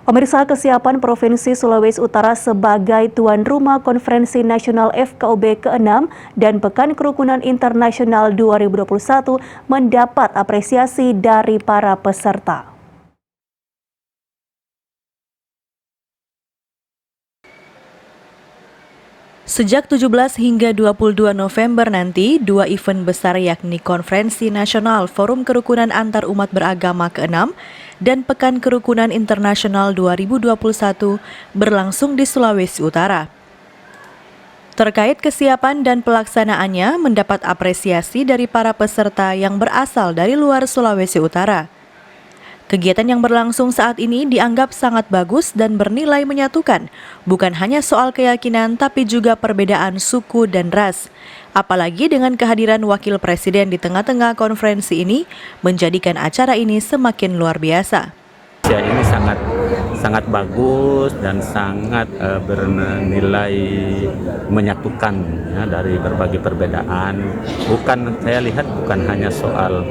Pemirsa, kesiapan Provinsi Sulawesi Utara sebagai tuan rumah Konferensi Nasional FKUB ke-6 dan Pekan Kerukunan Internasional 2021 mendapat apresiasi dari para peserta. Sejak 17 hingga 22 November nanti, dua event besar yakni Konferensi Nasional Forum Kerukunan Antarumat Beragama ke-6 dan Pekan Kerukunan Internasional 2021 berlangsung di Sulawesi Utara. Terkait kesiapan dan pelaksanaannya mendapat apresiasi dari para peserta yang berasal dari luar Sulawesi Utara. Kegiatan yang berlangsung saat ini dianggap sangat bagus dan bernilai menyatukan, bukan hanya soal keyakinan tapi juga perbedaan suku dan ras. Apalagi dengan kehadiran Wakil Presiden di tengah-tengah konferensi ini, menjadikan acara ini semakin luar biasa. Ini sangat bagus dan sangat bernilai menyatukan ya, dari berbagai perbedaan. Saya lihat bukan hanya soal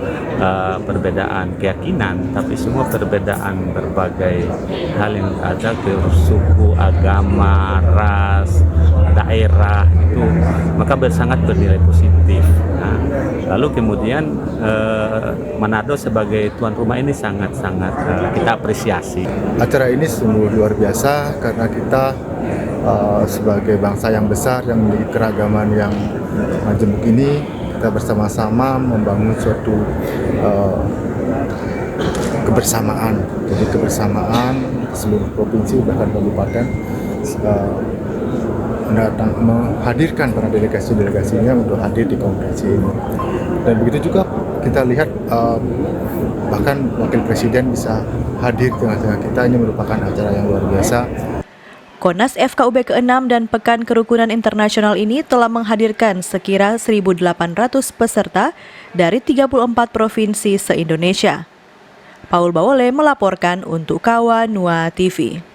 perbedaan keyakinan, tapi semua perbedaan berbagai hal yang ada ke suku, agama, ras, daerah itu, maka sangat bernilai positif. Nah, lalu kemudian Manado sebagai tuan rumah ini sangat-sangat kita apresiasi. Acara ini sungguh luar biasa karena kita sebagai bangsa yang besar yang memiliki keragaman yang majemuk ini, kita bersama-sama membangun suatu kebersamaan. Jadi kebersamaan seluruh provinsi bahkan kabupaten menghadirkan para delegasi-delegasinya untuk hadir di konferensi ini. Dan begitu juga kita lihat bahkan Wakil Presiden bisa hadir di tengah-tengah kita. Ini merupakan acara yang luar biasa. Konas FKUB ke-6 dan Pekan Kerukunan Internasional ini telah menghadirkan sekira 1.800 peserta dari 34 provinsi se-Indonesia. Paul Bawole melaporkan untuk Kawa Nua TV.